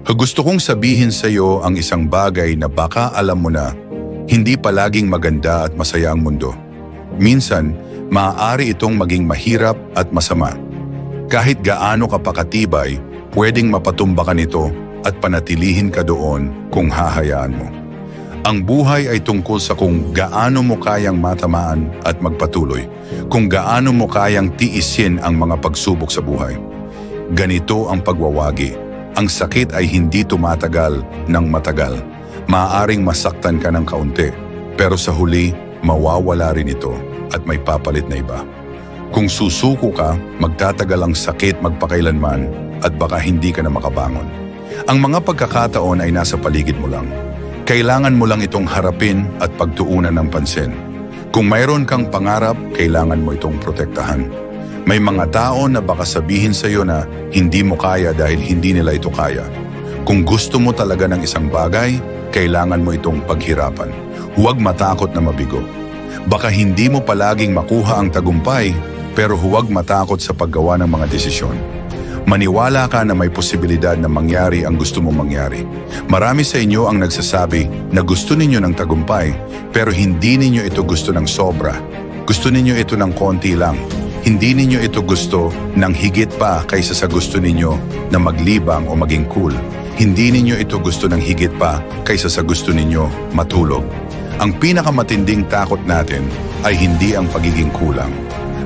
Gusto kong sabihin sa iyo ang isang bagay na baka alam mo na, hindi palaging maganda at masaya ang mundo. Minsan, maaari itong maging mahirap at masama. Kahit gaano ka pakatibay, pwedeng mapatumba ka nito at panatilihin ka doon kung hahayaan mo. Ang buhay ay tungkol sa kung gaano mo kayang matamaan at magpatuloy, kung gaano mo kayang tiisin ang mga pagsubok sa buhay. Ganito ang pagwawagi. Ang sakit ay hindi tumatagal ng matagal. Maaaring masaktan ka ng kaunti, pero sa huli, mawawala rin ito at may papalit na iba. Kung susuko ka, magtatagal ang sakit magpakailanman at baka hindi ka na makabangon. Ang mga pagkakataon ay nasa paligid mo lang. Kailangan mo lang itong harapin at pagtuunan ng pansin. Kung mayroon kang pangarap, kailangan mo itong protektahan. May mga tao na baka sabihin sa iyo na hindi mo kaya dahil hindi nila ito kaya. Kung gusto mo talaga ng isang bagay, kailangan mo itong paghirapan. Huwag matakot na mabigo. Baka hindi mo palaging makuha ang tagumpay, pero huwag matakot sa paggawa ng mga desisyon. Maniwala ka na may posibilidad na mangyari ang gusto mong mangyari. Marami sa inyo ang nagsasabi na gusto ninyo ng tagumpay, pero hindi ninyo ito gusto ng sobra. Gusto ninyo ito ng konti lang. Hindi ninyo ito gusto ng higit pa kaysa sa gusto ninyo na maglibang o maging cool. Hindi ninyo ito gusto ng higit pa kaysa sa gusto ninyo matulog. Ang pinakamatinding takot natin ay hindi ang pagiging kulang.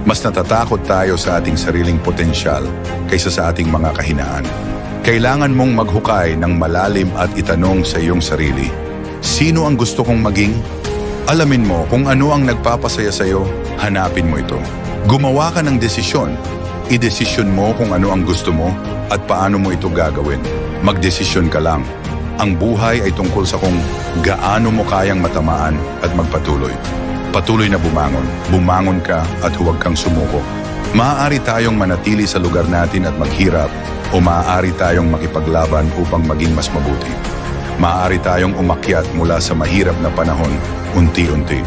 Mas natatakot tayo sa ating sariling potensyal kaysa sa ating mga kahinaan. Kailangan mong maghukay ng malalim at itanong sa iyong sarili, sino ang gusto kong maging? Alamin mo kung ano ang nagpapasaya sa iyo, hanapin mo ito. Gumawa ka ng desisyon. Idesisyon mo kung ano ang gusto mo at paano mo ito gagawin. Magdesisyon ka lang. Ang buhay ay tungkol sa kung gaano mo kayang matamaan at magpatuloy. Patuloy na bumangon. Bumangon ka at huwag kang sumuko. Maaari tayong manatili sa lugar natin at maghirap o maaari tayong makipaglaban upang maging mas mabuti. Maaari tayong umakyat mula sa mahirap na panahon unti-unti.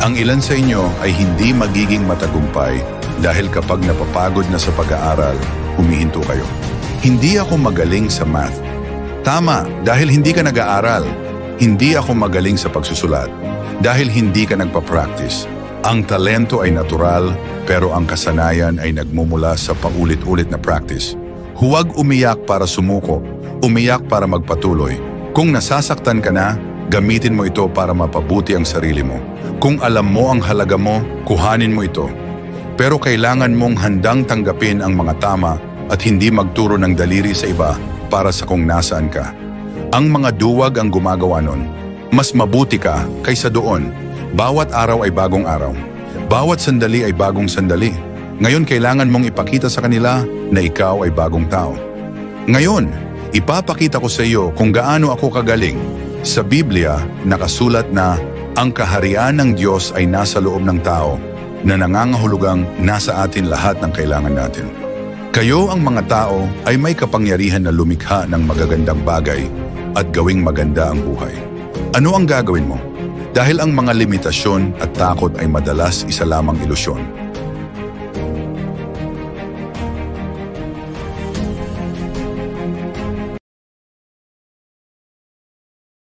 Ang ilan sa inyo ay hindi magiging matagumpay dahil kapag napapagod na sa pag-aaral, humihinto kayo. Hindi ako magaling sa math. Tama, dahil hindi ka nag-aaral. Hindi ako magaling sa pagsusulat dahil hindi ka nagpa-practice. Ang talento ay natural, pero ang kasanayan ay nagmumula sa paulit-ulit na practice. Huwag umiyak para sumuko, umiyak para magpatuloy. Kung nasasaktan ka na, gamitin mo ito para mapabuti ang sarili mo. Kung alam mo ang halaga mo, kuhanin mo ito. Pero kailangan mong handang tanggapin ang mga tama at hindi magturo ng daliri sa iba para sa kung nasaan ka. Ang mga duwag ang gumagawa nun. Mas mabuti ka kaysa doon. Bawat araw ay bagong araw. Bawat sandali ay bagong sandali. Ngayon kailangan mong ipakita sa kanila na ikaw ay bagong tao. Ngayon, ipapakita ko sa iyo kung gaano ako kagaling. Sa Biblia, nakasulat na ang kaharian ng Diyos ay nasa loob ng tao na nangangahulugang nasa atin lahat ng kailangan natin. Kayo ang mga tao ay may kapangyarihan na lumikha ng magagandang bagay at gawing maganda ang buhay. Ano ang gagawin mo? Dahil ang mga limitasyon at takot ay madalas isa lamang ilusyon.